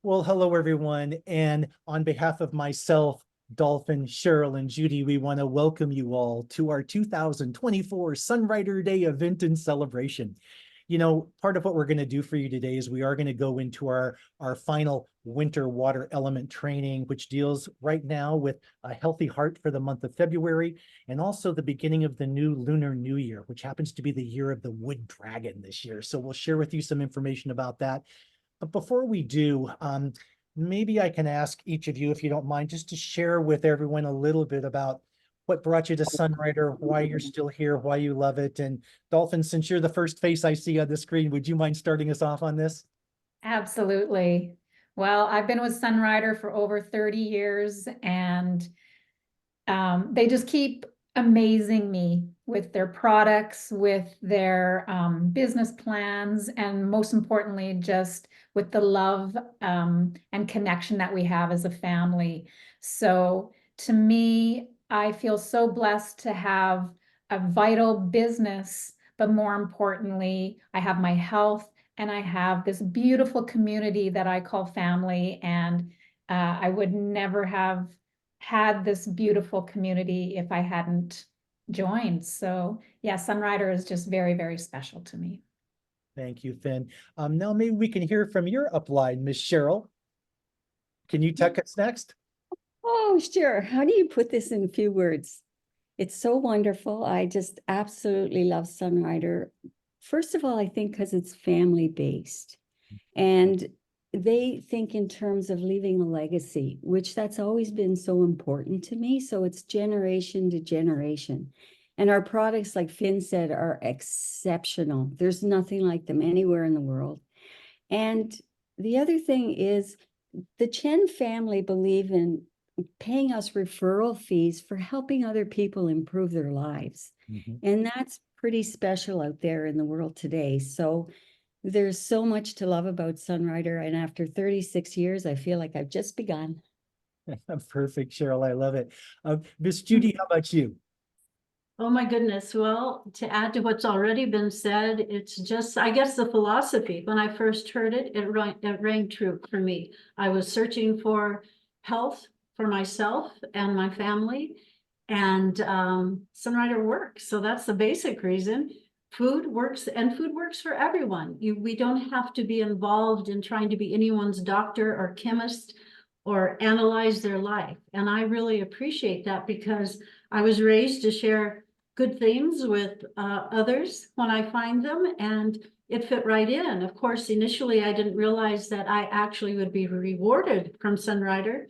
Well, hello, everyone. And on behalf of myself, Dolphin, Cheryl, and Judy, we want to welcome you all to our 2024 Sunrider Day event and celebration. You know, part of what we're going to do for you today is we are going to go into our final winter water element training, which deals right now with a healthy heart for the month of February, and also the beginning of the new Lunar New Year, which happens to be the year of the wood dragon this year. So we'll share with you some information about that. But before we do, maybe I can ask each of you, if you don't mind, just to share with everyone a little bit about what brought you to Sunrider, why you're still here, why you love it. And Dolphin, since you're the first face I see on the screen, would you mind starting us off on this? Absolutely. Well, I've been with Sunrider for over 30 years, and they just keep amazing me with their products, with their business plans, and most importantly, just with the love and connection that we have as a family. So to me, I feel so blessed to have a vital business, but more importantly, I have my health and I have this beautiful community that I call family. And I would never have had this beautiful community if I hadn't joined. So yeah, Sunrider is just very, very special to me. Thank you, Finn. Now maybe we can hear from your upline, Miss Cheryl. Can you take us next? Oh, sure. How do you put this in a few words? It's so wonderful. I just absolutely love Sunrider. First of all, I think because it's family based and they think in terms of leaving a legacy, which that's always been so important to me. So it's generation to generation. And our products, like Finn said, are exceptional. There's nothing like them anywhere in the world. And the other thing is the Chen family believe in paying us referral fees for helping other people improve their lives. And that's pretty special out there in the world today. So there's so much to love about Sunrider. And after 36 years, I feel like I've just begun. Perfect, Cheryl. I love it. Miss Judy, how about you? Oh my goodness. Well, to add to what's already been said, it's just, I guess the philosophy, when I first heard it, it rang true for me. I was searching for health for myself and my family, and Sunrider works. So that's the basic reason. Food works, and food works for everyone. We don't have to be involved in trying to be anyone's doctor or chemist or analyze their life. And I really appreciate that because I was raised to share good things with others when I find them, and it fit right in. Of course, initially I didn't realize that I actually would be rewarded from Sunrider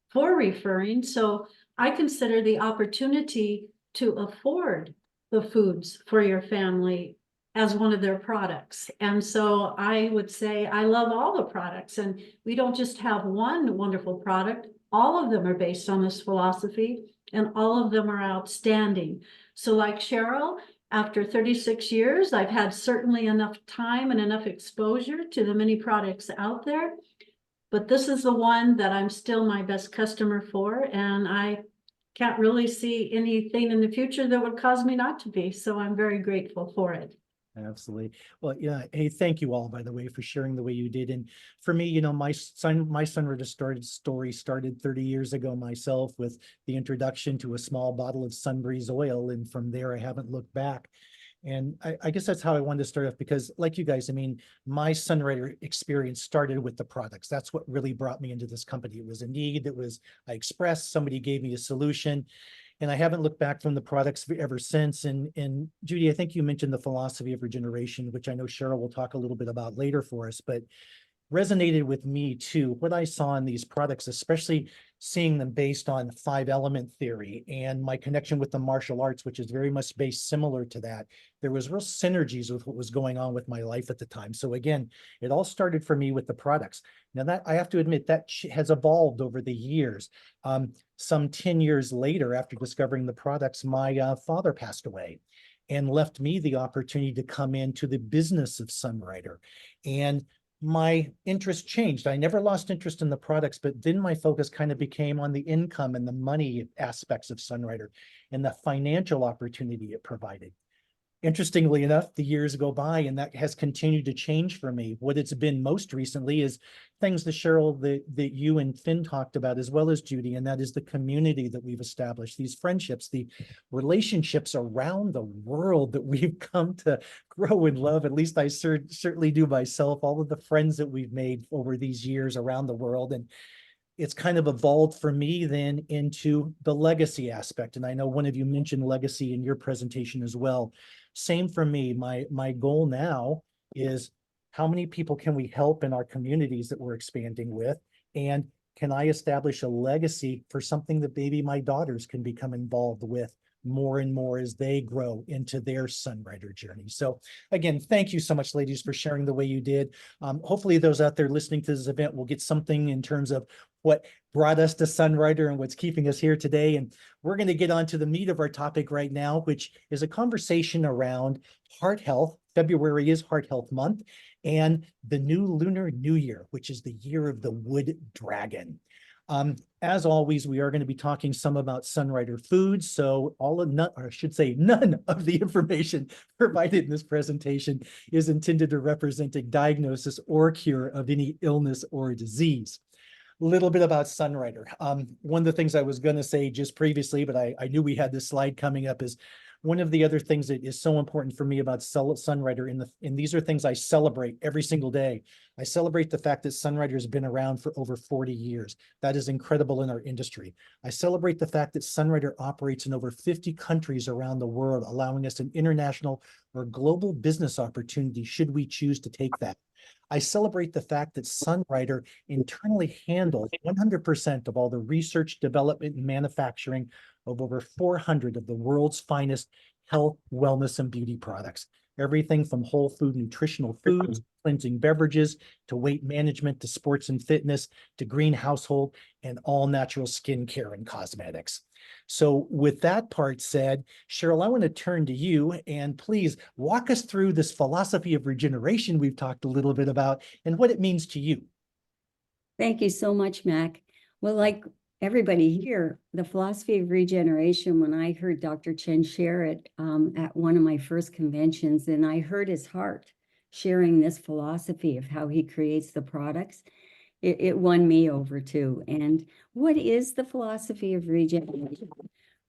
for referring. So I consider the opportunity to afford the foods for your family as one of their products. And so I would say I love all the products, and we don't just have one wonderful product. All of them are based on this philosophy, and all of them are outstanding. So like Cheryl, after 36 years, I've had certainly enough time and enough exposure to the many products out there, but this is the one that I'm still my best customer for, and I can't really see anything in the future that would cause me not to be. So I'm very grateful for it. Absolutely. Well, yeah. Hey, thank you all, by the way, for sharing the way you did. And for me, you know, my Sunrider story started 30 years ago myself with the introduction to a small bottle of Sunbreeze oil. And from there, I haven't looked back. And I guess that's how I wanted to start off because like you guys, I mean, my Sunrider experience started with the products. That's what really brought me into this company. It was a need. It was, I expressed, somebody gave me a solution. And I haven't looked back from the products ever since. And Judy, I think you mentioned the philosophy of regeneration, which I know Cheryl will talk a little bit about later for us, but resonated with me too. What I saw in these products, especially seeing them based on 5-element theory and my connection with the martial arts, which is very much based similar to that, there was real synergies with what was going on with my life at the time. So again, it all started for me with the products. Now that I have to admit that has evolved over the years. Some 10 years later, after discovering the products, my father passed away and left me the opportunity to come into the business of Sunrider. And my interest changed. I never lost interest in the products, but then my focus kind of became on the income and the money aspects of Sunrider and the financial opportunity it provided. Interestingly enough, the years go by and that has continued to change for me. What it's been most recently is things that Cheryl, that you and Finn talked about, as well as Judy, and that is the community that we've established, these friendships, the relationships around the world that we've come to grow and love. At least I certainly do myself, all of the friends that we've made over these years around the world. And it's kind of evolved for me then into the legacy aspect. And I know one of you mentioned legacy in your presentation as well. Same for me. My goal now is how many people can we help in our communities that we're expanding with? And can I establish a legacy for something that maybe my daughters can become involved with more and more as they grow into their Sunrider journey? So again, thank you so much, ladies, for sharing the way you did. Hopefully those out there listening to this event will get something in terms of what brought us to Sunrider and what's keeping us here today. And we're going to get on to the meat of our topic right now, which is a conversation around heart health. February is Heart Health Month, and the new Lunar New Year, which is the year of the wood dragon. As always, we are going to be talking some about Sunrider foods. So or I should say none of the information provided in this presentation is intended to represent a diagnosis or cure of any illness or disease. A little bit about Sunrider. One of the things I was going to say just previously, but I knew we had this slide coming up, is one of the other things that is so important for me about Sunrider, and these are things I celebrate every single day. I celebrate the fact that Sunrider has been around for over 40 years. That is incredible in our industry. I celebrate the fact that Sunrider operates in over 50 countries around the world, allowing us an international or global business opportunity should we choose to take that. I celebrate the fact that Sunrider internally handles 100% of all the research, development, and manufacturing of over 400 of the world's finest health, wellness, and beauty products. Everything from whole food nutritional foods, cleansing beverages, to weight management, to sports and fitness, to green household, and all natural skincare and cosmetics. So with that part said, Cheryl, I want to turn to you and please walk us through this philosophy of regeneration we've talked a little bit about and what it means to you. Thank you so much, Mac. Well, like everybody here, the philosophy of regeneration, when I heard Dr. Chen share it at one of my first conventions, and I heard his heart sharing this philosophy of how he creates the products, it won me over too. And what is the philosophy of regeneration?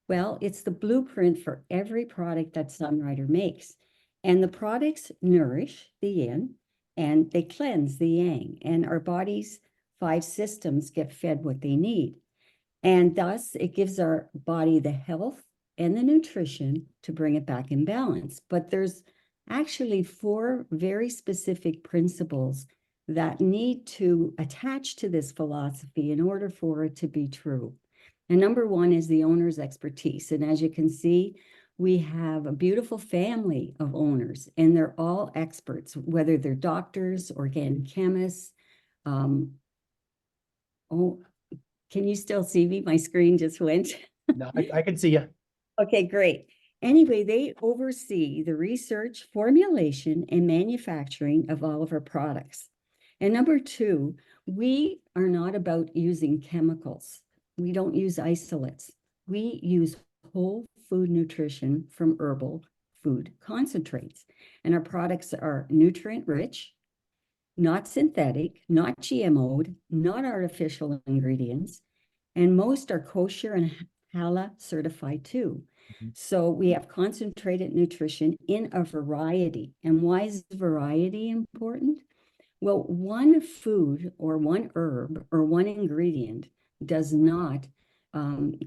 Well, it's the blueprint for every product that Sunrider makes. And the products nourish the yin and they cleanse the yang. And our body's 5 systems get fed what they need. And thus it gives our body the health and the nutrition to bring it back in balance. But there's actually 4 very specific principles that need to attach to this philosophy in order for it to be true. And number 1 is the owner's expertise. And as you can see, we have a beautiful family of owners, and they're all experts, whether they're doctors, organic chemists. Oh, can you still see me? My screen just went. No, I can see you. Okay, great. Anyway, they oversee the research, formulation, and manufacturing of all of our products. And number 2, we are not about using chemicals. We don't use isolates. We use whole food nutrition from herbal food concentrates. And our products are nutrient rich, not synthetic, not GMO'd, not artificial ingredients, and most are kosher and halal certified too. So we have concentrated nutrition in a variety. And why is variety important? Well, one food or one herb or one ingredient does not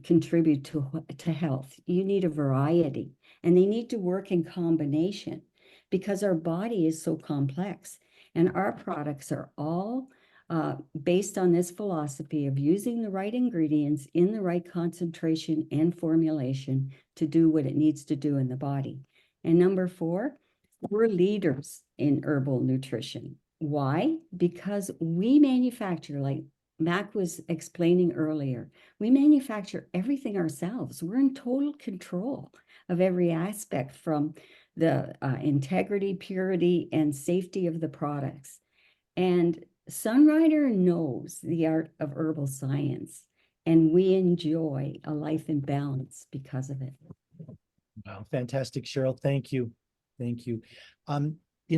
contribute to health. You need a variety, and they need to work in combination because our body is so complex. And our products are all based on this philosophy of using the right ingredients in the right concentration and formulation to do what it needs to do in the body. And number 4, we're leaders in herbal nutrition. Why? Because we manufacture, like Mac was explaining earlier, we manufacture everything ourselves. We're in total control of every aspect, from the integrity, purity, and safety of the products. And Sunrider knows the art of herbal science, and we enjoy a life in balance because of it. Wow, fantastic, Cheryl. Thank you. Thank you.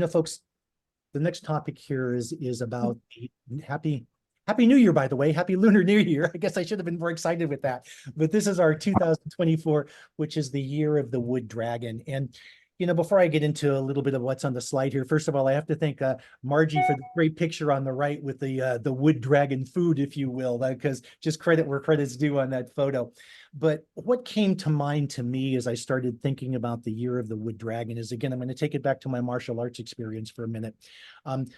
Folks, the next topic here is about Happy New Year, by the way. Happy Lunar New Year. I guess I should have been more excited with that. But this is our 2024, which is the year of the wood dragon. And before I get into a little bit of what's on the slide here, first of all, I have to thank Margie for the great picture on the right with the wood dragon food, if you will, because just credit where credit's due on that photo. But what came to mind to me as I started thinking about the year of the wood dragon is, again, I'm going to take it back to my martial arts experience for a minute.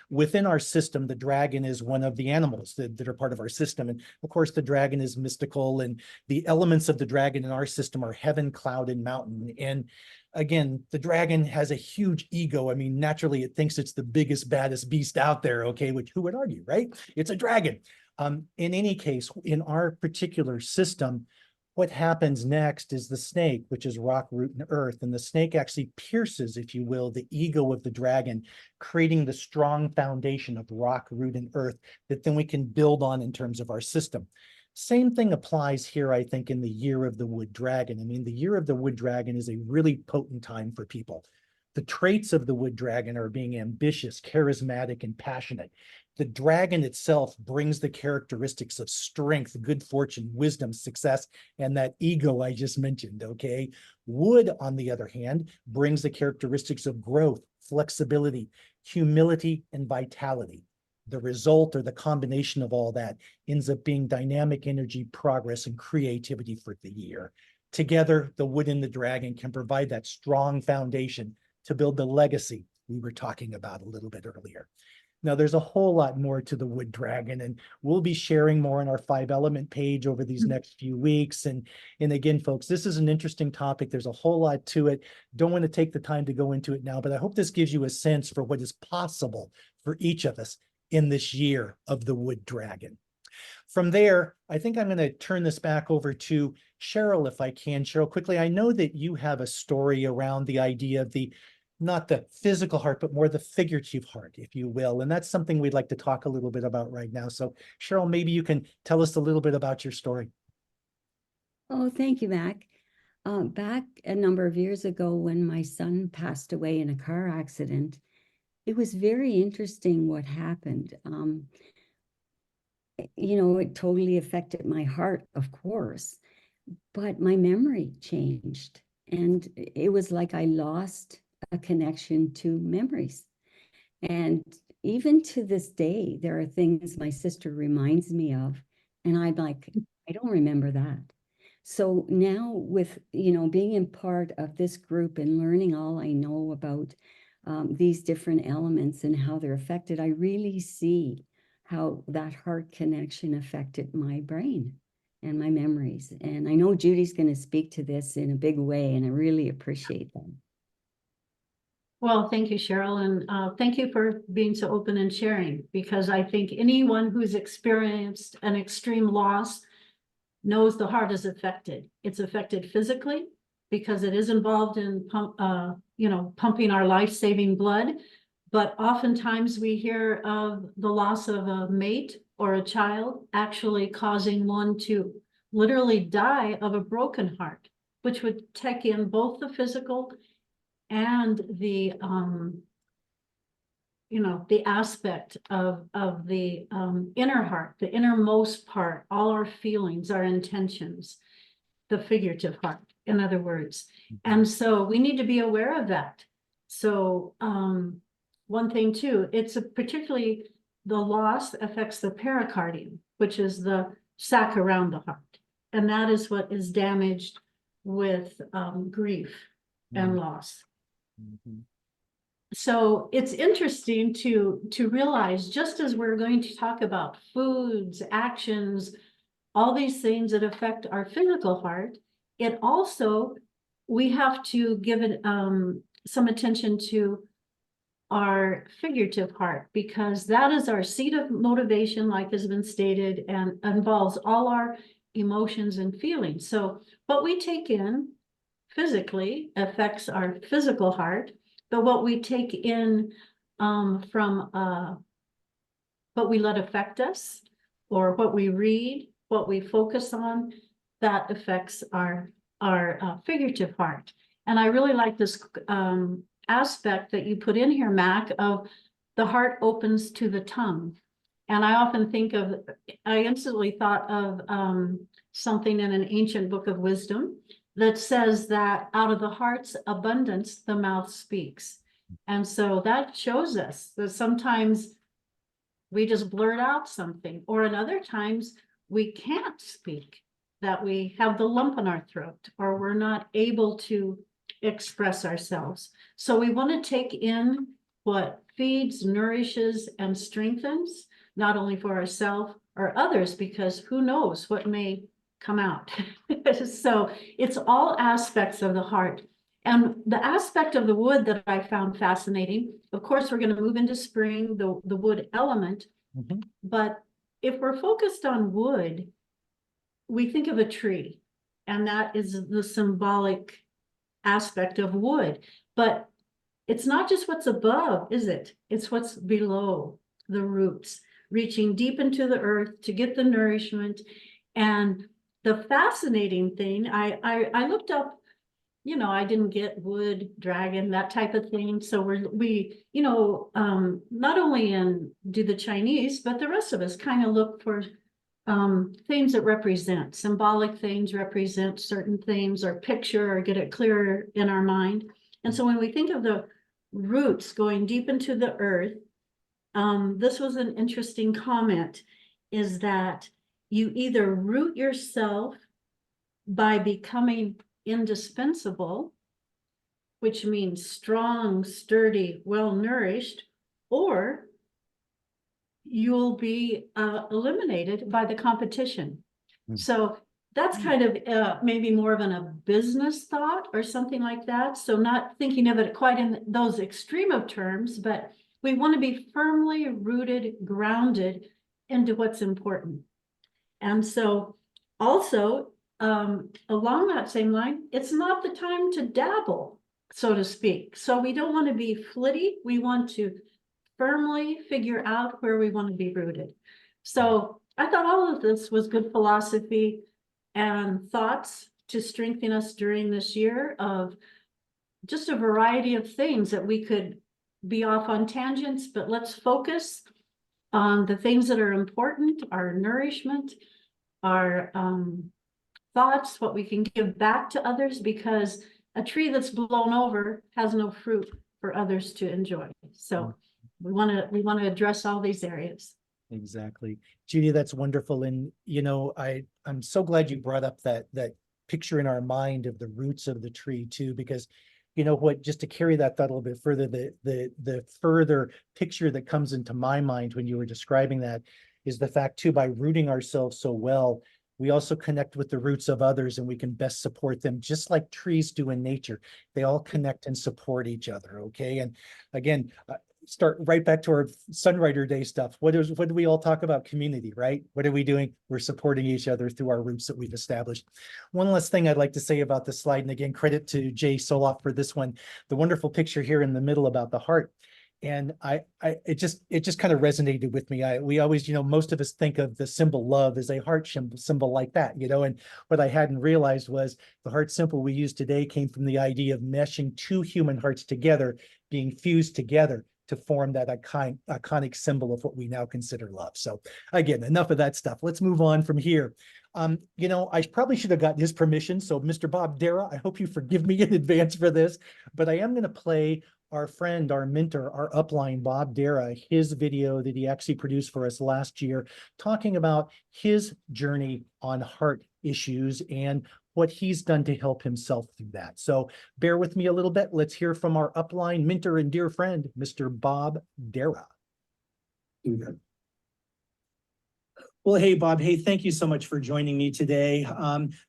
Within our system, the dragon is one of the animals that are part of our system. And of course, the dragon is mystical, and the elements of the dragon in our system are heaven, cloud, and mountain. And again, the dragon has a huge ego. I mean, naturally, it thinks it's the biggest, baddest beast out there, okay, which who would argue, right? It's a dragon. In any case, in our particular system, what happens next is the snake, which is rock, root, and earth. And the snake actually pierces, if you will, the ego of the dragon, creating the strong foundation of rock, root, and earth that then we can build on in terms of our system. Same thing applies here, I think, in the year of the wood dragon. I mean, the year of the wood dragon is a really potent time for people. The traits of the wood dragon are being ambitious, charismatic, and passionate. The dragon itself brings the characteristics of strength, good fortune, wisdom, success, and that ego I just mentioned, okay? Wood, on the other hand, brings the characteristics of growth, flexibility, humility, and vitality. The result, or the combination of all that, ends up being dynamic energy, progress, and creativity for the year. Together, the wood and the dragon can provide that strong foundation to build the legacy we were talking about a little bit earlier. Now, there's a whole lot more to the wood dragon, and we'll be sharing more on our 5-element page over these next few weeks. And again, folks, this is an interesting topic. There's a whole lot to it. Don't want to take the time to go into it now, but I hope this gives you a sense for what is possible for each of us in this year of the wood dragon. From there, I think I'm going to turn this back over to Cheryl, if I can. Cheryl, quickly, I know that you have a story around the idea of not the physical heart, but more the figurative heart, if you will. And that's something we'd like to talk a little bit about right now. So Cheryl, maybe you can tell us a little bit about your story. Oh, thank you, Mac. Back a number of years ago when my son passed away in a car accident, it was very interesting what happened. It totally affected my heart, of course, but my memory changed. And it was like I lost a connection to memories. And even to this day, there are things my sister reminds me of, and I'm like, I don't remember that. So now with, being in part of this group and learning all I know about these different elements and how they're affected, I really see how that heart connection affected my brain and my memories. And I know Judy's going to speak to this in a big way, and I really appreciate that. Well, thank you, Cheryl, and thank you for being so open and sharing, because I think anyone who's experienced an extreme loss knows the heart is affected. It's affected physically because it is involved in pumping our life-saving blood. But oftentimes we hear of the loss of a mate or a child actually causing one to literally die of a broken heart, which would take in both the physical and the aspect of the inner heart, the innermost part, all our feelings, our intentions, the figurative heart, in other words. And so we need to be aware of that. So one thing too, particularly the loss affects the pericardium, which is the sac around the heart. And that is what is damaged with grief and loss. So it's interesting to realize, just as we're going to talk about foods, actions, all these things that affect our physical heart, it also, we have to give it some attention to our figurative heart, because that is our seat of motivation, like has been stated, and involves all our emotions and feelings. So what we take in physically affects our physical heart, but what we take in from what we let affect us, or what we read, what we focus on, that affects our figurative heart. And I really like this aspect that you put in here, Mac, of the heart opens to the tongue. And I often think of, I instantly thought of something in an ancient book of wisdom that says that out of the heart's abundance, the mouth speaks. And so that shows us that sometimes we just blurt out something, or in other times we can't speak, that we have the lump in our throat, or we're not able to express ourselves. So we want to take in what feeds, nourishes, and strengthens, not only for ourselves or others, because who knows what may come out. So it's all aspects of the heart. And the aspect of the wood that I found fascinating, of course, we're going to move into spring, the wood element, Mhm. but if we're focused on wood, we think of a tree, and that is the symbolic aspect of wood. But it's not just what's above, is it? It's what's below the roots, reaching deep into the earth to get the nourishment. And the fascinating thing, I looked up, you know, I didn't get wood, dragon, that type of thing. So we, you know, not only do the Chinese, but the rest of us kind of look for things that represent, symbolic things represent certain things, or picture, or get it clearer in our mind. And so when we think of the roots going deep into the earth, this was an interesting comment, is that you either root yourself by becoming indispensable, which means strong, sturdy, well-nourished, or you'll be eliminated by the competition. Mm. So that's kind of maybe more of a business thought or something like that. So not thinking of it quite in those extreme of terms, but we want to be firmly rooted, grounded into what's important. And so also, along that same line, it's not the time to dabble, so to speak. So we don't want to be flitty. We want to firmly figure out where we want to be rooted. So I thought all of this was good philosophy and thoughts to strengthen us during this year, of just a variety of things that we could be off on tangents, but let's focus on the things that are important, our nourishment, our thoughts, what we can give back to others, because a tree that's blown over has no fruit for others to enjoy. So we want to address all these areas. Exactly. Judy, that's wonderful. And, you know, I'm so glad you brought up that picture in our mind of the roots of the tree too, because you know what, just to carry that thought a little bit further, the further picture that comes into my mind when you were describing that is the fact too, by rooting ourselves so well, we also connect with the roots of others, and we can best support them, just like trees do in nature. They all connect and support each other. Okay. And again, start right back to our Sunrider Day stuff. What do we all talk about? Community, right? What are we doing? We're supporting each other through our roots that we've established. One last thing I'd like to say about this slide, and again, credit to Jay Soloff for this one, the wonderful picture here in the middle about the heart. And it just kind of resonated with me. We always, you know, most of us think of the symbol love as a heart symbol like that, you know, and what I hadn't realized was the heart symbol we use today came from the idea of meshing two human hearts together, being fused together to form that iconic symbol of what we now consider love. So again, enough of that stuff. Let's move on from here. You know, I probably should have gotten his permission. So Mr. Bob Dara, I hope you forgive me in advance for this, but I am going to play our friend, our mentor, our upline, Bob Dara, his video that he actually produced for us last year, talking about his journey on heart issues and what he's done to help himself through that. So bear with me a little bit. Let's hear from our upline mentor and dear friend, Mr. Bob Dara. Well, hey, Bob. Hey, thank you so much for joining me today.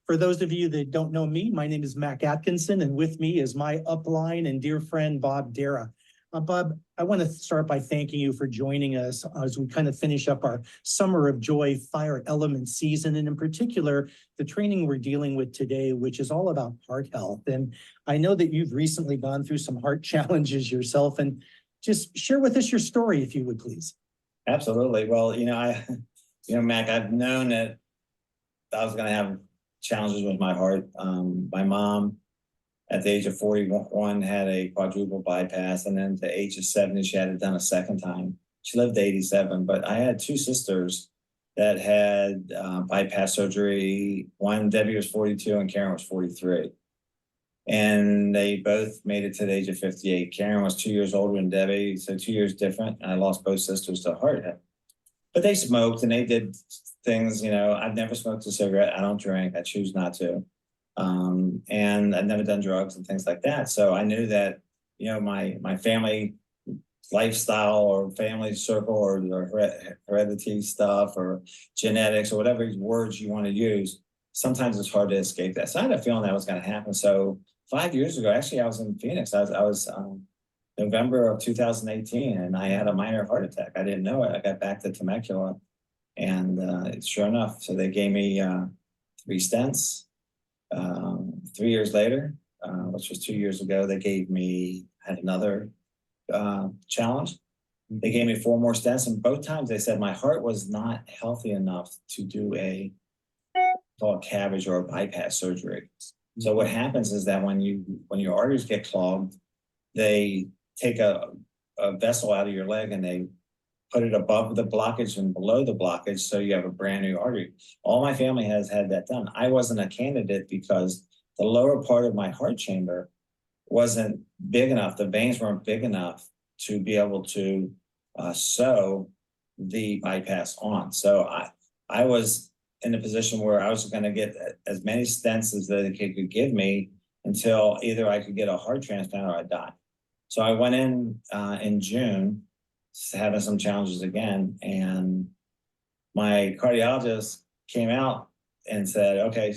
For those of you that don't know me, my name is Mac Atkinson, and with me is my upline and dear friend, Bob Dara. Bob, I want to start by thanking you for joining us as we kind of finish up our Summer of Joy Fire Element season, and in particular, the training we're dealing with today, which is all about heart health. And I know that you've recently gone through some heart challenges yourself, and just share with us your story, if you would, please. Absolutely. Well, Mac, I've known that I was going to have challenges with my heart. My mom at the age of 41, had a quadruple bypass, and then at the age of 70, she had it done a second time. She lived to 87, but I had two sisters that had bypass surgery. One, Debbie, was 42 and Karen was 43. And they both made it to the age of 58. Karen was 2 years older than Debbie, so 2 years different. And I lost both sisters to heart attack. But they smoked and they did things, you know, I've never smoked a cigarette. I don't drink. I choose not to. And I've never done drugs and things like that. So I knew that, you know, my family lifestyle or family circle or heredity stuff or genetics or whatever words you want to use, sometimes it's hard to escape that. So I had a feeling that was going to happen. So 5 years ago, actually, I was in Phoenix. I was November of 2018, and I had a minor heart attack. I didn't know it. I got back to Temecula, and sure enough, so they gave me 3 stents. 3 years later, which was 2 years ago, they had another challenge. They gave me 4 more stents, and both times they said my heart was not healthy enough to do a CABG or a bypass surgery. So what happens is that when your arteries get clogged, they take a vessel out of your leg and they put it above the blockage and below the blockage, so you have a brand new artery. All my family has had that done. I wasn't a candidate because the lower part of my heart chamber wasn't big enough. The veins weren't big enough to be able to sew the bypass on. So I was in a position where I was going to get as many stents as they could give me until either I could get a heart transplant or I die. So I went in June, having some challenges again, and my cardiologist came out and said, okay,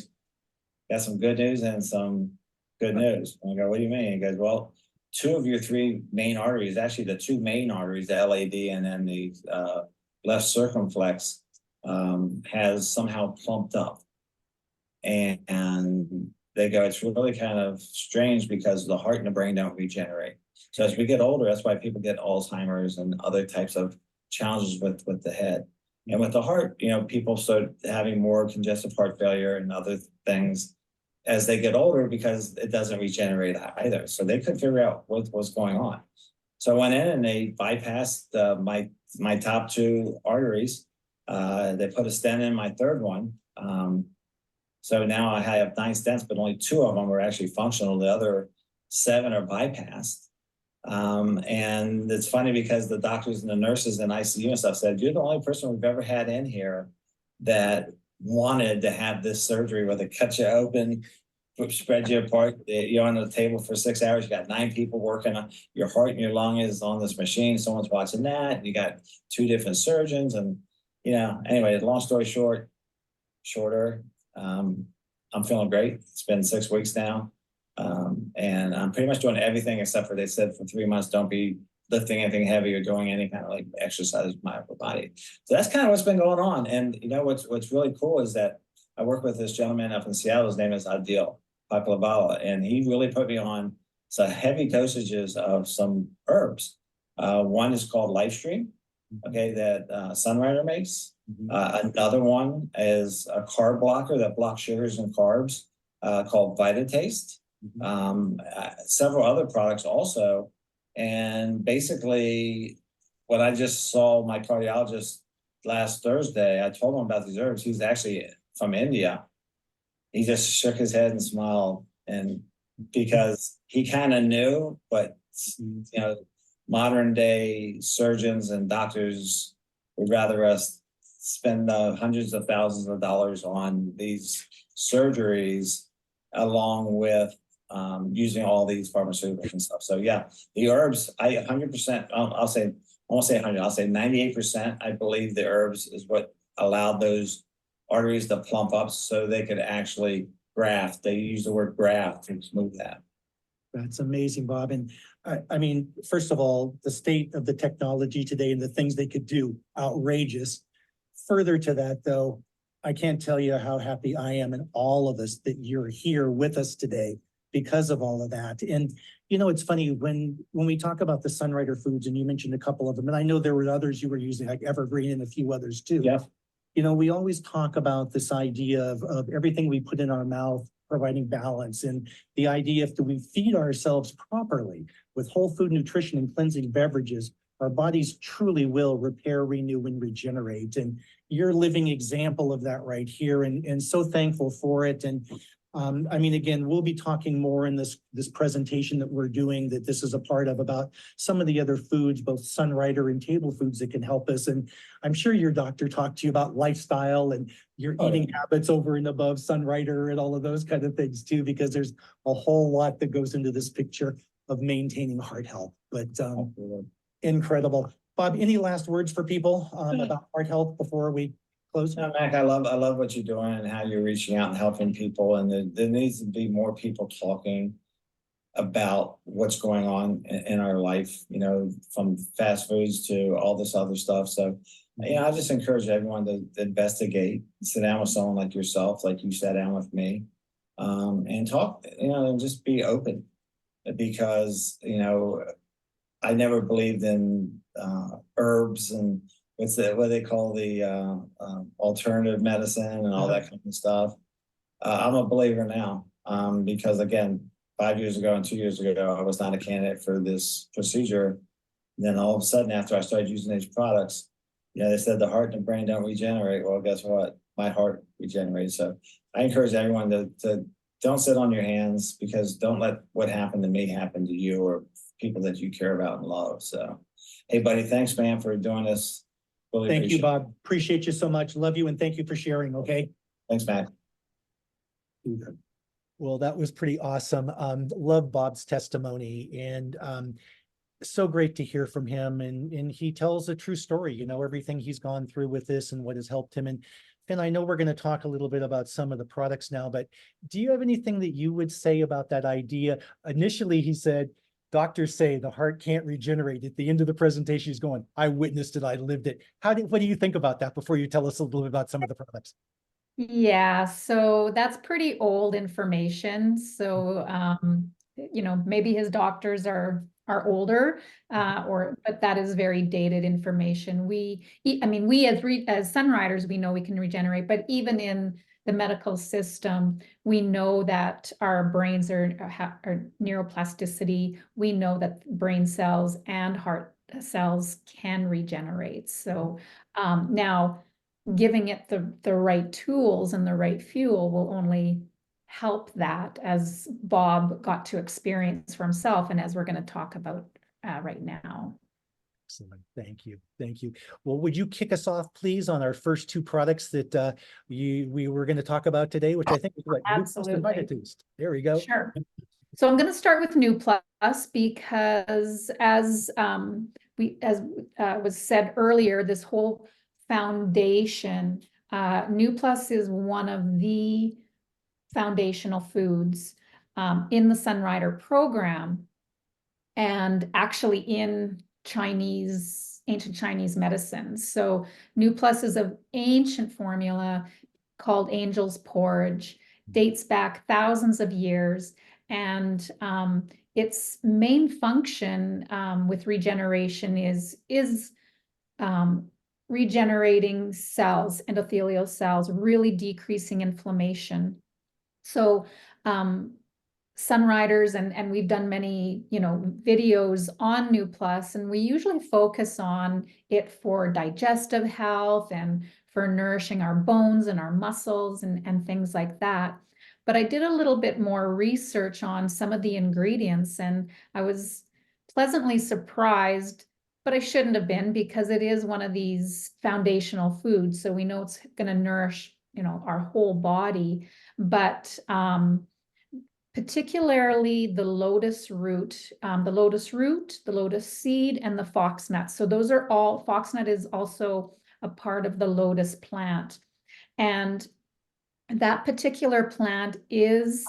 got some good news and some good news. And I go, what do you mean? He goes, well, 2 of your 3 main arteries, actually the 2 main arteries, the LAD and then the left circumflex, has somehow plumped up. And they go, it's really kind of strange because the heart and the brain don't regenerate. So as we get older, that's why people get Alzheimer's and other types of challenges with the head. And with the heart, you know, people start having more congestive heart failure and other things as they get older because it doesn't regenerate either. So they couldn't figure out what was going on. So I went in and they bypassed my top 2 arteries. They put a stent in my 3rd one. So now I have 9 stents, but only 2 of them were actually functional. The other 7 are bypassed. And it's funny because the doctors and the nurses and ICU and stuff said, you're the only person we've ever had in here that wanted to have this surgery where they cut you open, spread you apart. You're on the table for 6 hours. You got 9 people working on your heart and your lung is on this machine. Someone's watching that. And you got 2 different surgeons. And, you know, anyway, long story shorter, I'm feeling great. It's been 6 weeks now. And I'm pretty much doing everything except for they said for 3 months, don't be lifting anything heavy or doing any kind of like exercise with my upper body. So that's kind of what's been going on. And you know, what's really cool is that I work with this gentleman up in Seattle. His name is Adil Paklavala, and he really put me on some heavy dosages of some herbs. One is called Livestream, okay, that Sunrider makes. Another one is a carb blocker that blocks sugars and carbs called VitaTaste. Several other products also. And basically, what I just saw my cardiologist last Thursday, I told him about these herbs. He's actually from India. He just shook his head and smiled, and because he kind of knew, but you know, modern day surgeons and doctors would rather us spend hundreds of thousands of dollars on these surgeries along with using all these pharmaceuticals and stuff. So yeah, the herbs, I 100%, I'll say, I won't say 100, I'll say 98%. I believe the herbs is what allowed those arteries to plump up so they could actually graft. They use the word graft to smooth that. That's amazing, Bob. And I mean, first of all, the state of the technology today and the things they could do, outrageous. Further to that, though, I can't tell you how happy I am and all of us that you're here with us today because of all of that. And, you know, it's funny when we talk about the Sunrider foods, and you mentioned a couple of them, and I know there were others you were using, like Evergreen and a few others too. Yeah. You know, we always talk about this idea of everything we put in our mouth providing balance. And the idea if we feed ourselves properly with whole food nutrition and cleansing beverages, our bodies truly will repair, renew, and regenerate. And you're a living example of that right here, and so thankful for it. And I mean, again, we'll be talking more in this presentation that we're doing, that this is a part of, about some of the other foods, both Sunrider and table foods, that can help us. And I'm sure your doctor talked to you about lifestyle and your eating habits over and above Sunrider and all of those kind of things too, because there's a whole lot that goes into this picture of maintaining heart health. But incredible. Bob, any last words for people about heart health before we close? No, Mac, I love what you're doing and how you're reaching out and helping people. And there needs to be more people talking about what's going on in our life, you know, from fast foods to all this other stuff. So, you know, I just encourage everyone to investigate, sit down with someone like yourself, like you sat down with me, and talk, you know, and just be open, because, you know, I never believed in herbs and what they call the alternative medicine and all that kind of stuff. I'm a believer now, because again, 5 years ago and 2 years ago, I was not a candidate for this procedure. And then all of a sudden, after I started using these products, you know, they said the heart and the brain don't regenerate. Well, guess what? My heart regenerated. So I encourage everyone to don't sit on your hands, because don't let what happened to me happen to you or people that you care about and love. So, hey, buddy, thanks, man, for doing this. Really Thank you, appreciate it. Bob. Appreciate you so much. Love you, and thank you for sharing. Okay. Thanks, Matt. Well, that was pretty awesome. Love Bob's testimony, and so great to hear from him. And he tells a true story, you know, everything he's gone through with this and what has helped him. And I know we're going to talk a little bit about some of the products now, but do you have anything that you would say about that idea? Initially, he said, doctors say the heart can't regenerate. At the end of the presentation, he's going, I witnessed it, I lived it. What do you think about that before you tell us a little bit about some of the products? Yeah, so that's pretty old information. So, you know, maybe his doctors are older, but that is very dated information. I mean, we as Sunriders, we know we can regenerate, but even in the medical system, we know that our brains are neuroplasticity. We know that brain cells and heart cells can regenerate. So now, giving it the right tools and the right fuel will only help that, as Bob got to experience for himself, and as we're going to talk about right now. Excellent. Thank you. Thank you. Well, would you kick us off, please, on our first two products that we were going to talk about today, which I think is what? Absolutely. There we go. Sure. So I'm going to start with New Plus, because as was said earlier, this whole foundation, New Plus is one of the foundational foods in the Sunrider program, and actually in ancient Chinese medicine. So New Plus is an ancient formula called Angel's Porridge, dates back thousands of years, and its main function with regeneration is regenerating cells, endothelial cells, really decreasing inflammation. So Sunriders, and we've done many, you know, videos on New Plus, and we usually focus on it for digestive health and for nourishing our bones and our muscles and things like that. But I did a little bit more research on some of the ingredients, and I was pleasantly surprised, but I shouldn't have been, because it is one of these foundational foods. So we know it's going to nourish, you know, our whole body, but particularly the lotus root, the lotus seed, and the foxnut. So those are all, foxnut is also a part of the lotus plant. And that particular plant is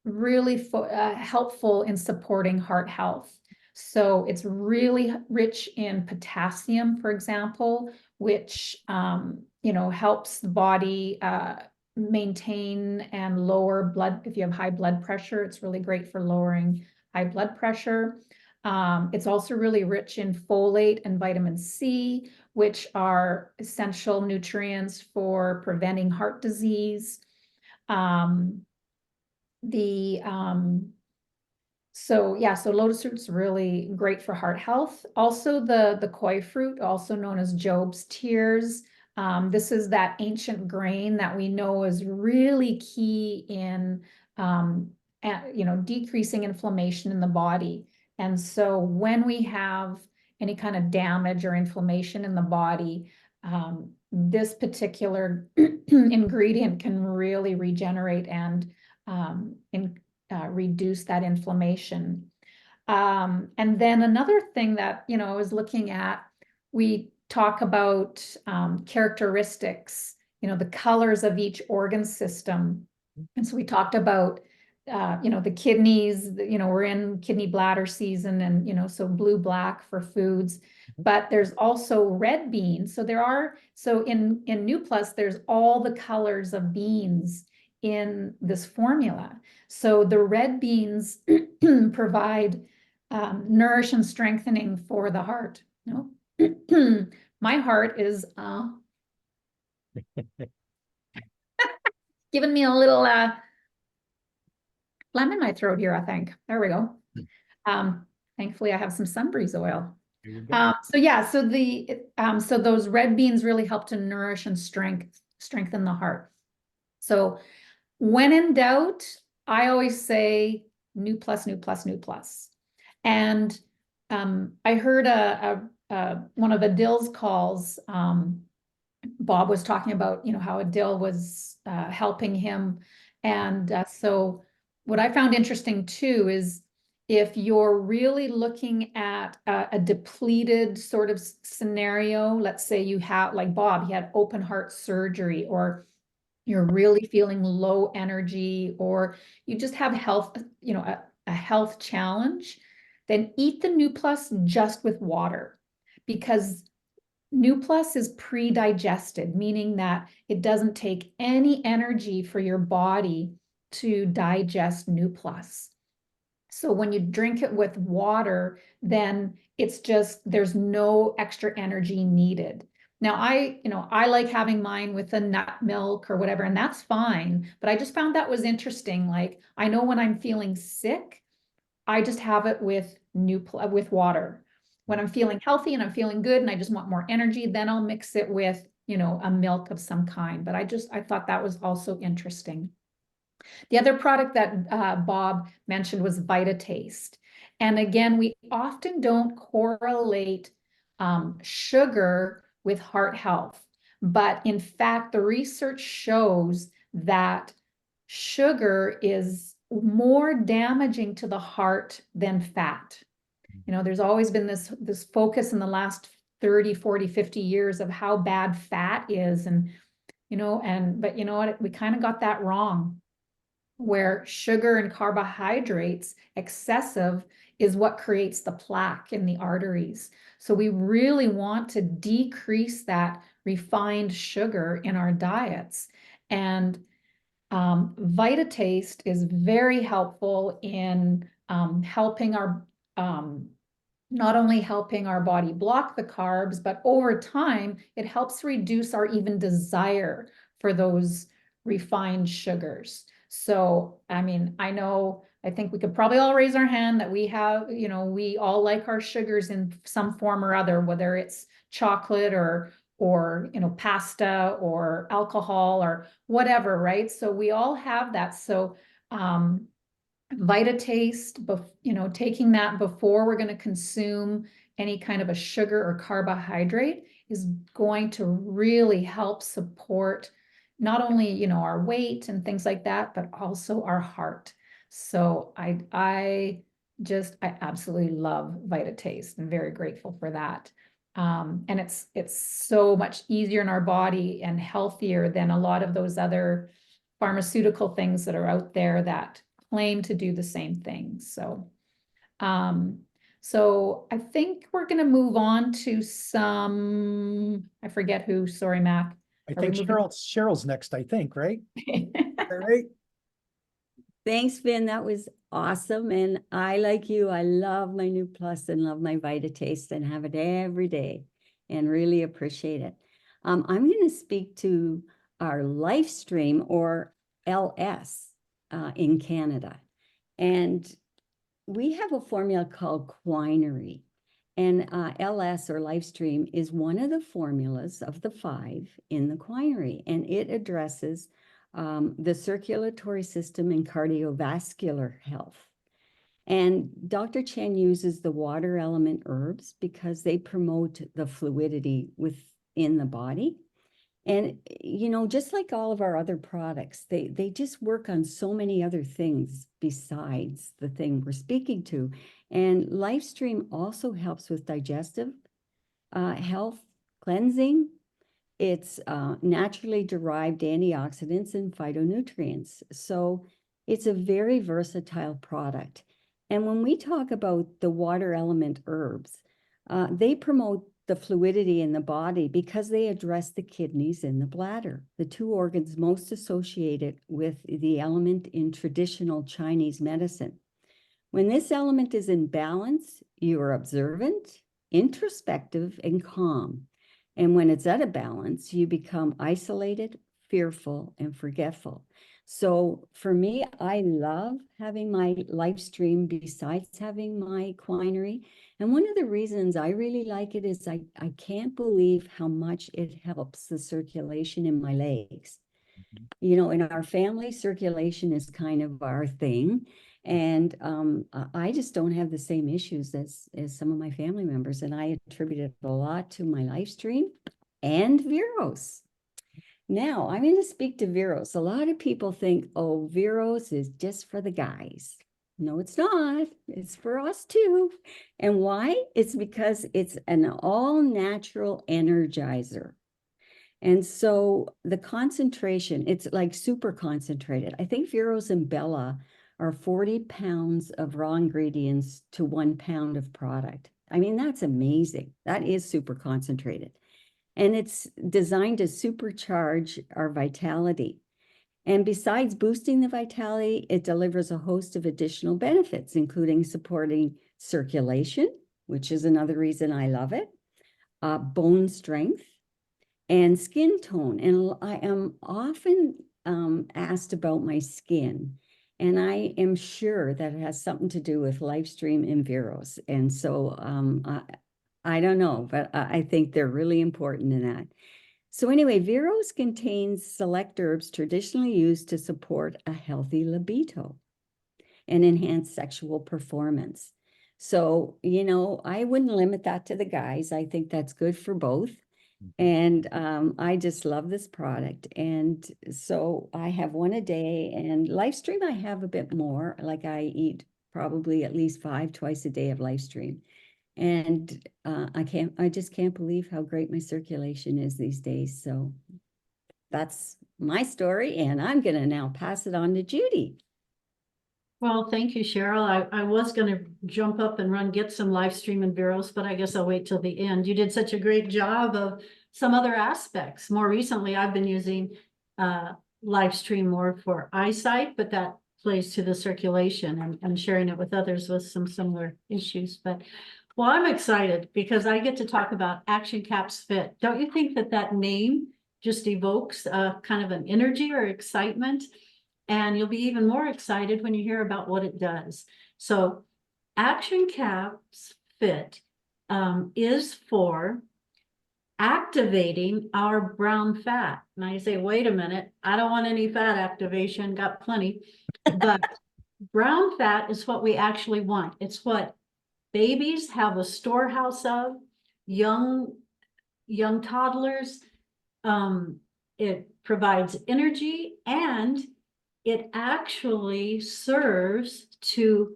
really helpful in supporting heart health. So it's really rich in potassium, for example, which, you know, helps the body maintain and lower blood. If you have high blood pressure, it's really great for lowering high blood pressure. It's also really rich in folate and vitamin C, which are essential nutrients for preventing heart disease. the, so yeah, so lotus root's really great for heart health. Also the koi fruit, also known as Job's tears. This is that ancient grain that we know is really key in, decreasing inflammation in the body. And so when we have any kind of damage or inflammation in the body, this particular ingredient can really regenerate and reduce that inflammation. And then another thing that, I was looking at, we talk about characteristics, the colors of each organ system. And so we talked about, the kidneys, we're in kidney bladder season and, so blue, black for foods, but there's also red beans. So in New Plus, there's all the colors of beans in this formula. So the red beans provide nourish and strengthening for the heart. No, my heart is giving me a little phlegm in my throat here, I think. There we go. Thankfully I have some sun breeze oil. There you go. So yeah, so those red beans really help to nourish and strengthen the heart. So when in doubt, I always say New Plus, New Plus, New Plus. And I heard one of Adil's calls. Bob was talking about, how Adil was helping him. And so what I found interesting too is if you're really looking at a depleted sort of scenario, let's say you have, like Bob, he had open heart surgery, or you're really feeling low energy, or you just have health, a health challenge, then eat the New Plus just with water, because New Plus is pre-digested, meaning that it doesn't take any energy for your body to digest New Plus. So when you drink it with water, then it's just, there's no extra energy needed. Now I like having mine with a nut milk or whatever, and that's fine. But I just found that was interesting. Like, I know when I'm feeling sick, I just have it with with water. When I'm feeling healthy and I'm feeling good and I just want more energy, then I'll mix it with, a milk of some kind. But I thought that was also interesting. The other product that Bob mentioned was VitaTaste. And again, we often don't correlate sugar with heart health. But in fact, the research shows that sugar is more damaging to the heart than fat. There's always been this focus in the last 30, 40, 50 years of how bad fat is. And, but you know what, we kind of got that wrong, where sugar and carbohydrates, excessive, is what creates the plaque in the arteries. So we really want to decrease that refined sugar in our diets. And VitaTaste is very helpful in helping our, not only helping our body block the carbs, but over time, it helps reduce our even desire for those refined sugars. So, I mean, I think we could probably all raise our hand that we have, we all like our sugars in some form or other, whether it's chocolate or pasta or alcohol or whatever, right? So we all have that. So VitaTaste, taking that before we're going to consume any kind of a sugar or carbohydrate is going to really help support not only, our weight and things like that, but also our heart. So I absolutely love VitaTaste. I'm very grateful for that. And it's so much easier in our body and healthier than a lot of those other pharmaceutical things that are out there that claim to do the same thing. So, so I think we're going to move on to I forget who, sorry, Mac. I think Cheryl's next, I think, right? All right. Thanks, Vin. That was awesome. And I, like you, I love my New Plus and love my VitaTaste and have it every day and really appreciate it. I'm going to speak to our live stream, or LS. in Canada. And we have a formula called Quinery. And LS or Lifestream is one of the formulas of the 5 in the Quinery. And it addresses the circulatory system and cardiovascular health. And Dr. Chen uses the water element herbs because they promote the fluidity within the body. And, you know, just like all of our other products, they just work on so many other things besides the thing we're speaking to. And Lifestream also helps with digestive health, cleansing. It's naturally derived antioxidants and phytonutrients. So it's a very versatile product. And when we talk about the water element herbs, they promote the fluidity in the body because they address the kidneys and the bladder, the 2 organs most associated with the element in traditional Chinese medicine. When this element is in balance, you are observant, introspective, and calm. And when it's out of balance, you become isolated, fearful, and forgetful. So for me, I love having my Lifestream besides having my Quinery. And one of the reasons I really like it is I can't believe how much it helps the circulation in my legs. You know, in our family, circulation is kind of our thing. And I just don't have the same issues as some of my family members. And I attribute it a lot to my Lifestream and Viros. Now, I'm going to speak to Viros. A lot of people think, oh, Viros is just for the guys. No, it's not. It's for us too. And why? It's because it's an all-natural energizer. And so the concentration, it's like super concentrated. I think Viros and Bella are 40 pounds of raw ingredients to 1 pound of product. I mean, that's amazing. That is super concentrated. And it's designed to supercharge our vitality. And besides boosting the vitality, it delivers a host of additional benefits, including supporting circulation, which is another reason I love it, bone strength, and skin tone. And I am often asked about my skin. And I am sure that it has something to do with Lifestream and Viros. And so I don't know, but I think they're really important in that. So anyway, Viros contains select herbs traditionally used to support a healthy libido and enhance sexual performance. So, you know, I wouldn't limit that to the guys. I think that's good for both. And I just love this product. And so I have one a day, and Lifestream I have a bit more. Like I eat probably at least 5 twice a day of Lifestream. And I just can't believe how great my circulation is these days. So that's my story, and I'm going to now pass it on to Judy. Well, thank you, Cheryl. I was gonna jump up and get some Lifestream and Viros, but I guess I'll wait till the end. You did such a great job of some other aspects. More recently, I've been using Lifestream more for eyesight, but that plays to the circulation and sharing it with others with some similar issues. But well, I'm excited because I get to talk about Action Caps Fit. Don't you think that that name just evokes kind of an energy or excitement? And you'll be even more excited when you hear about what it does. So Action Caps Fit is for activating our brown fat. Now you say, wait a minute, I don't want any fat activation, got plenty. But brown fat is what we actually want. It's what babies have a storehouse of, young toddlers. It provides energy, and it actually serves to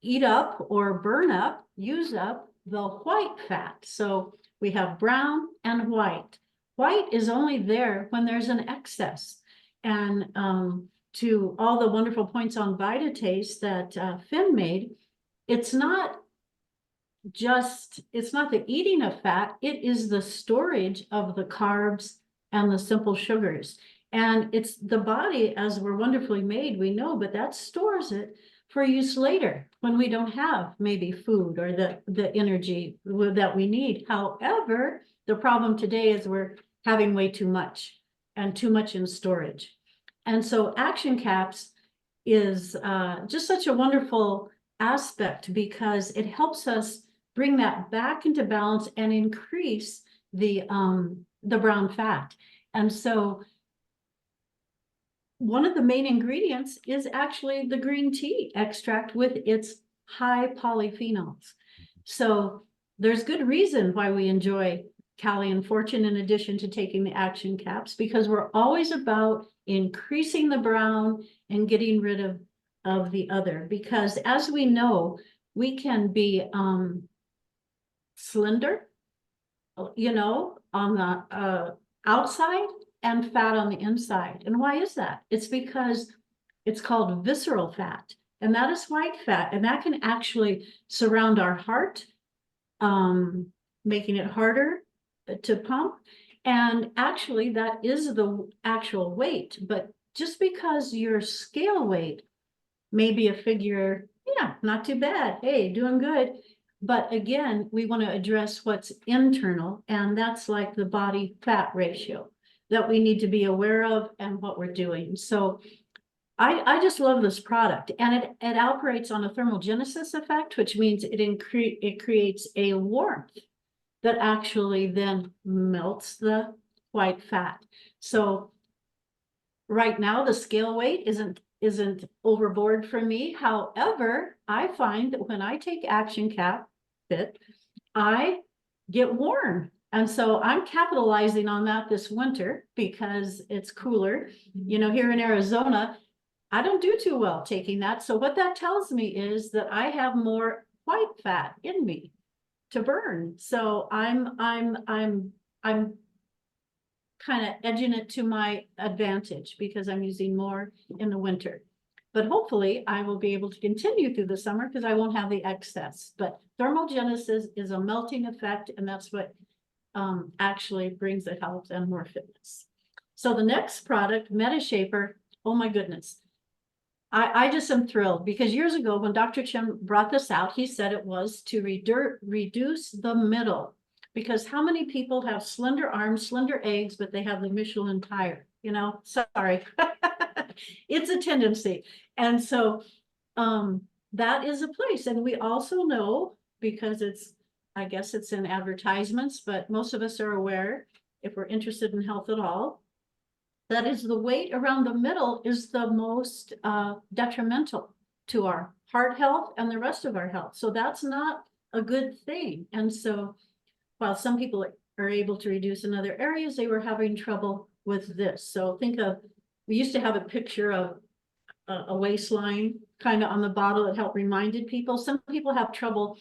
eat up or burn up, use up the white fat. So we have brown and white. White is only there when there's an excess. And to all the wonderful points on VitaTaste that Finn made, it's not the eating of fat, it is the storage of the carbs and the simple sugars. And it's the body, as we're wonderfully made, we know, but that stores it for use later when we don't have maybe food or the energy that we need. However, the problem today is we're having way too much and too much in storage. And so action caps is just such a wonderful aspect because it helps us bring that back into balance and increase the brown fat. And so one of the main ingredients is actually the green tea extract with its high polyphenols. So there's good reason why we enjoy Cali and Fortune in addition to taking the action caps, because we're always about increasing the brown and getting rid of the other. Because as we know, we can be slender, you know, on the outside and fat on the inside. And why is that? It's because it's called visceral fat, and that is white fat, and that can actually surround our heart, making it harder to pump. And actually, that is the actual weight. But just because your scale weight may be a figure, yeah, not too bad. Hey, doing good. But again, we want to address what's internal, and that's like the body fat ratio that we need to be aware of and what we're doing. So I just love this product, and it operates on a thermogenesis effect, which means it creates a warmth that actually then melts the white fat. So right now the scale weight isn't overboard for me. However, I find that when I take Action Cap Fit, I get warm. And so I'm capitalizing on that this winter because it's cooler. You know, here in Arizona, I don't do too well taking that. So what that tells me is that I have more white fat in me to burn. So I'm kind of edging it to my advantage because I'm using more in the winter. But hopefully I will be able to continue through the summer because I won't have the excess. But thermogenesis is a melting effect, and that's what actually brings the health and more fitness. So the next product, MetaShaper, oh my goodness. I just am thrilled because years ago when Dr. Chim brought this out, he said it was to reduce the middle. Because how many people have slender arms, slender eggs, but they have the Michelin tire? You know, sorry. It's a tendency. And so that is a place. And we also know, because I guess it's in advertisements, but most of us are aware, if we're interested in health at all, that is the weight around the middle is the most detrimental to our heart health and the rest of our health. So that's not a good thing. And so while some people are able to reduce in other areas, they were having trouble with this. So think of, we used to have a picture of a waistline kind of on the bottle that helped reminded people. Some people have trouble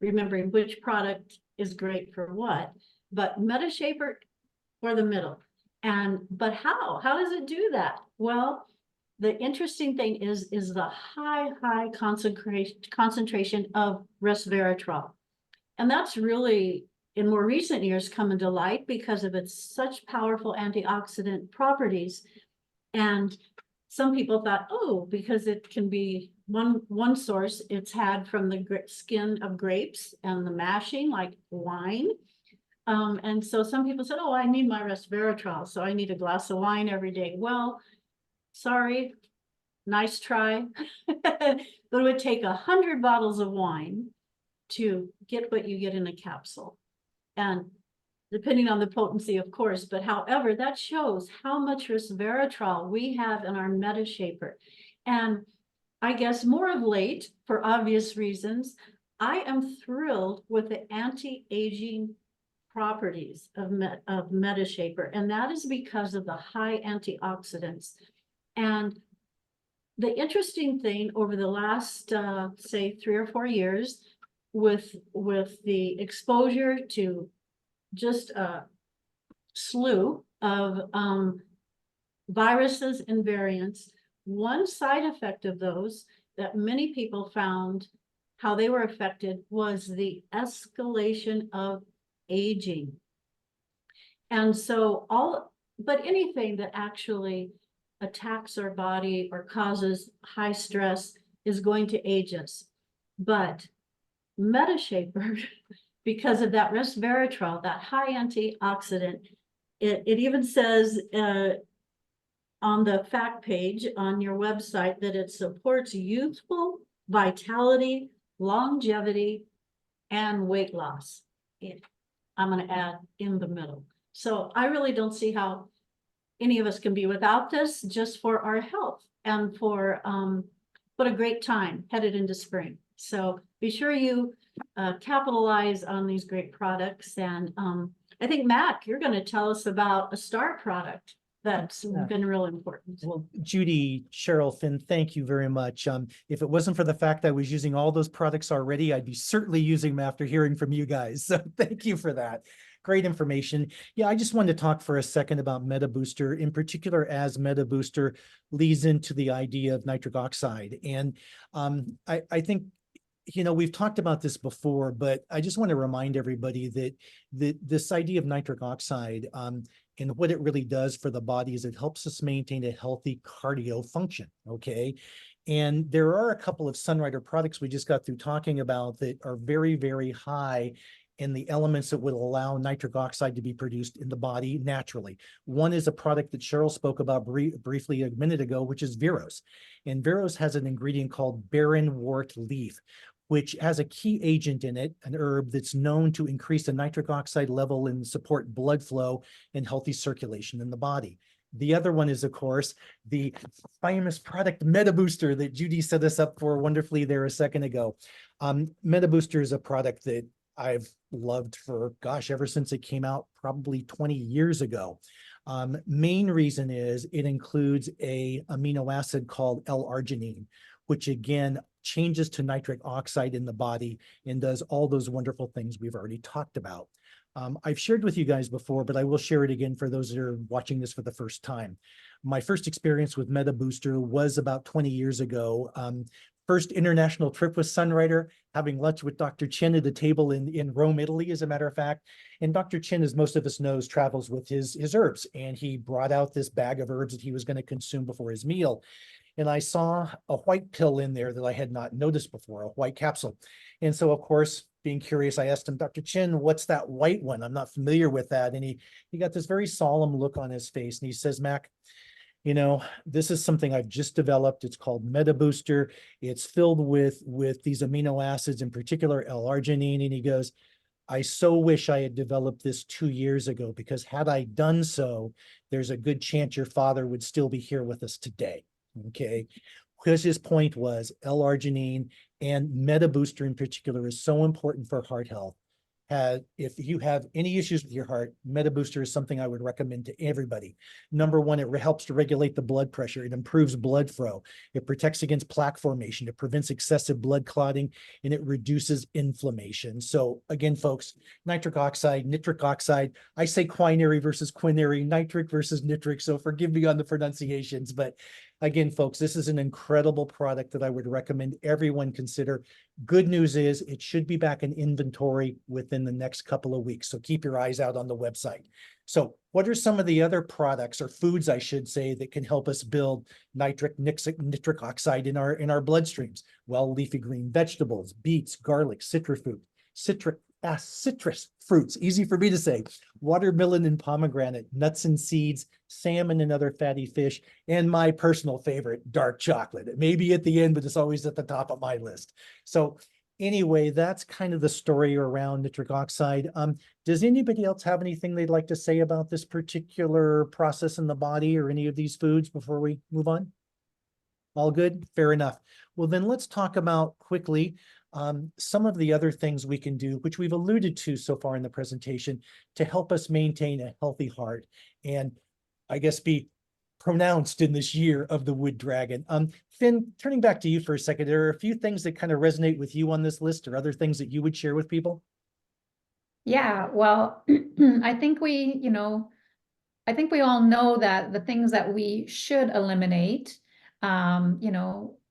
remembering which product is great for what, but MetaShaper for the middle. But how does it do that? Well, the interesting thing is the high concentration of resveratrol. And that's really in more recent years come into light because of its such powerful antioxidant properties. And some people thought, oh, because it can be one source it's had from the skin of grapes and the mashing like wine. And so some people said, oh, I need my resveratrol, so I need a glass of wine every day. Well, sorry, nice try, but it would take 100 bottles of wine to get what you get in a capsule. And depending on the potency, of course, but however, that shows how much resveratrol we have in our MetaShaper. And I guess more of late, for obvious reasons, I am thrilled with the anti-aging properties of MetaShaper, and that is because of the high antioxidants. And the interesting thing over the last, say, 3 or 4 years, with the exposure to just a slew of viruses and variants, one side effect of those that many people found how they were affected was the escalation of aging. And so but anything that actually attacks our body or causes high stress is going to age us. But MetaShaper, because of that resveratrol, that high antioxidant, it even says on the fact page on your website that it supports youthful vitality, longevity, and weight loss. I'm gonna add in the middle. So I really don't see how any of us can be without this, just for our health and for what a great time headed into spring. So be sure you capitalize on these great products. And I think, Mac, you're going to tell us about a star product that's been real important. Well, Judy, Cheryl, Finn, thank you very much. If it wasn't for the fact that I was using all those products already, I'd be certainly using them after hearing from you guys. So thank you for that. Great information. Yeah, I just wanted to talk for a second about Meta Booster, in particular, as Meta Booster leads into the idea of nitric oxide. And I think, you know, we've talked about this before, but I just want to remind everybody that this idea of nitric oxide and what it really does for the body is it helps us maintain a healthy cardio function, okay? And there are a couple of Sunrider products we just got through talking about that are very, very high in the elements that would allow nitric oxide to be produced in the body naturally. One is a product that Cheryl spoke about briefly a minute ago, which is Veros. And Veros has an ingredient called barren wort leaf, which has a key agent in it, an herb that's known to increase the nitric oxide level and support blood flow and healthy circulation in the body. The other one is, of course, the famous product Meta Booster that Judy set us up for wonderfully there a second ago. Meta Booster is a product that I've loved for, gosh, ever since it came out probably 20 years ago. Main reason is it includes a amino acid called L-arginine, which again changes to nitric oxide in the body and does all those wonderful things we've already talked about. I've shared with you guys before, but I will share it again for those that are watching this for the first time. My first experience with Meta Booster was about 20 years ago. First international trip with Sunrider, having lunch with Dr. Chin at a table in Rome, Italy, as a matter of fact. And Dr. Chin, as most of us knows, travels with his herbs. And he brought out this bag of herbs that he was going to consume before his meal. And I saw a white pill in there that I had not noticed before, a white capsule. And so, of course, being curious, I asked him, Dr. Chin, what's that white one? I'm not familiar with that. And he got this very solemn look on his face. And he says, Mac, you know, this is something I've just developed. It's called Meta Booster. It's filled with these amino acids, in particular L-arginine. And he goes, I so wish I had developed this 2 years ago, because had I done so, there's a good chance your father would still be here with us today. Okay. Because his point was L-arginine and Meta Booster in particular is so important for heart health. If you have any issues with your heart, Meta Booster is something I would recommend to everybody. Number one, it helps to regulate the blood pressure. It improves blood flow. It protects against plaque formation. It prevents excessive blood clotting, and it reduces inflammation. So again, folks, nitric oxide, I say quinary versus quinary, nitric versus nitric. So forgive me on the pronunciations, but again, folks, this is an incredible product that I would recommend everyone consider. Good news is it should be back in inventory within the next couple of weeks. So keep your eyes out on the website. So what are some of the other products, or foods, I should say, that can help us build nitric oxide in our bloodstreams? Well, leafy green vegetables, beets, garlic, citrus fruits, easy for me to say, watermelon and pomegranate, nuts and seeds, salmon and other fatty fish, and my personal favorite, dark chocolate. It may be at the end, but it's always at the top of my list. So anyway, that's kind of the story around nitric oxide. Does anybody else have anything they'd like to say about this particular process in the body or any of these foods before we move on? All good? Fair enough. Well, then let's talk about quickly some of the other things we can do, which we've alluded to so far in the presentation, to help us maintain a healthy heart and, I guess, be pronounced in this year of the wood dragon. Finn, turning back to you for a second, there are a few things that kind of resonate with you on this list, or other things that you would share with people? Yeah, well, I think we all know that the things that we should eliminate,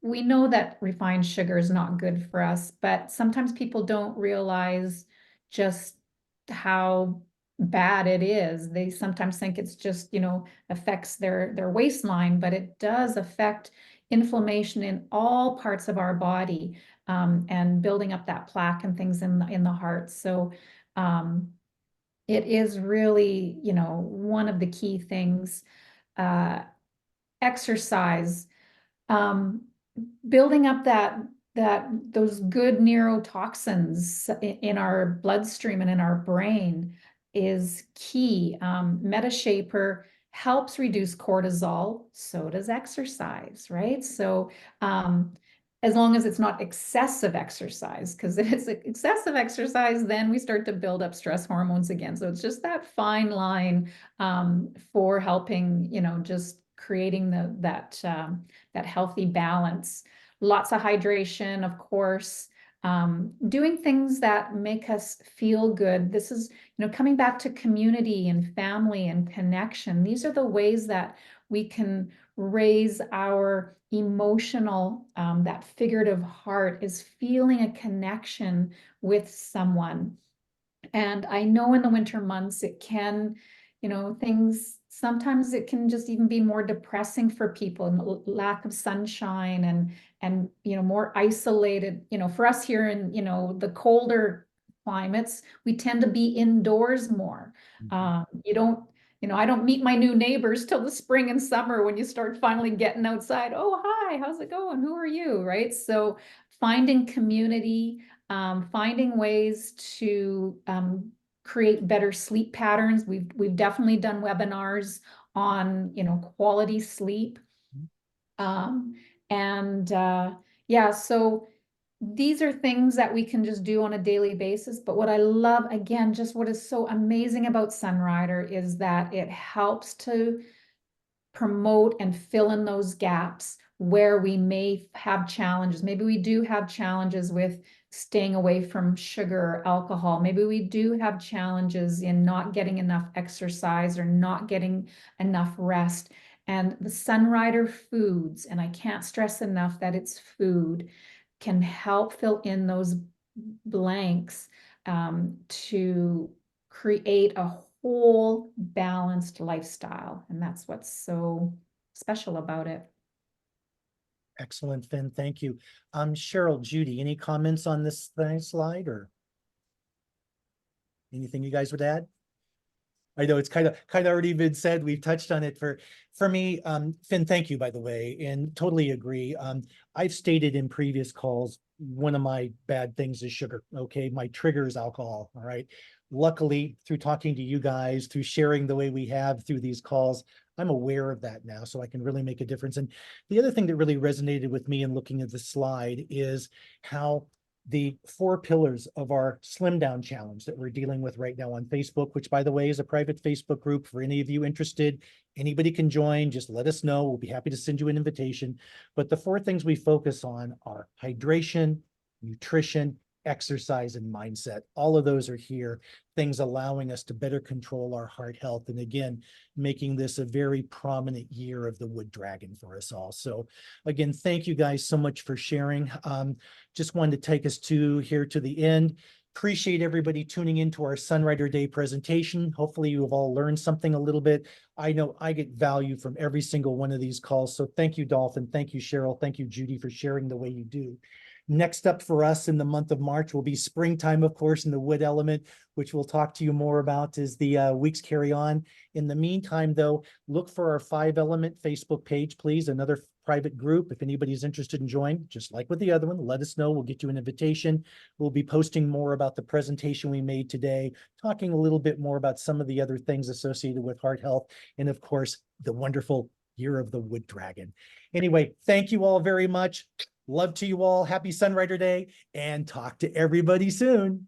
we know that refined sugar is not good for us, but sometimes people don't realize just how bad it is. They sometimes think it's just, affects their waistline, but it does affect inflammation in all parts of our body, and building up that plaque and things in the heart. So it is really, one of the key things. exercise, building up those good neurotoxins in our bloodstream and in our brain is key. Metashaper helps reduce cortisol, so does exercise, right? So as long as it's not excessive exercise, because if it's excessive exercise, then we start to build up stress hormones again. So it's just that fine line for helping, just creating that healthy balance. Lots of hydration, of course, doing things that make us feel good. This is, coming back to community and family and connection. These are the ways that we can raise our emotional, that figurative heart is feeling a connection with someone. And I know in the winter months, it can, sometimes it can just even be more depressing for people, and lack of sunshine and, more isolated, for us here in, the colder climates, we tend to be indoors more. I don't meet my new neighbors till the spring and summer when you start finally getting outside. Oh, hi, how's it going? Who are you? Right? So finding community, finding ways to create better sleep patterns. We've definitely done webinars on, quality sleep. Yeah, so these are things that we can just do on a daily basis. But what I love, again, just what is so amazing about Sunrider is that it helps to promote and fill in those gaps where we may have challenges. Maybe we do have challenges with staying away from sugar or alcohol. Maybe we do have challenges in not getting enough exercise or not getting enough rest. And the Sunrider foods, and I can't stress enough that it's food, can help fill in those blanks to create a whole balanced lifestyle. And that's what's so special about it. Excellent, Finn. Thank you. Cheryl, Judy, any comments on this slide or anything you guys would add? I know it's kind of already been said. We've touched on it for me. Finn, thank you, by the way, and totally agree. I've stated in previous calls, one of my bad things is sugar. Okay. My trigger is alcohol. All right. Luckily, through talking to you guys, through sharing the way we have through these calls, I'm aware of that now, so I can really make a difference. And the other thing that really resonated with me in looking at the slide is how the 4 pillars of our slim down challenge that we're dealing with right now on Facebook, which by the way is a private Facebook group for any of you interested. Anybody can join, just let us know. We'll be happy to send you an invitation. But the 4 things we focus on are hydration, nutrition, exercise, and mindset. All of those are here, things allowing us to better control our heart health. And again, making this a very prominent year of the wood dragon for us all. So again, thank you guys so much for sharing. Just wanted to take us to the end. Appreciate everybody tuning into our Sunrider Day presentation. Hopefully you have all learned something a little bit. I know I get value from every single one of these calls. So thank you, Dolphin. Thank you, Cheryl. Thank you, Judy, for sharing the way you do. Next up for us in the month of March will be springtime, of course, in the wood element, which we'll talk to you more about as the weeks carry on. In the meantime, though, look for our 5 element Facebook page, please. Another private group. If anybody's interested in joining, just like with the other one, let us know. We'll get you an invitation. We'll be posting more about the presentation we made today, talking a little bit more about some of the other things associated with heart health, and of course, the wonderful year of the wood dragon. Anyway, thank you all very much. Love to you all. Happy Sunrider Day, and talk to everybody soon.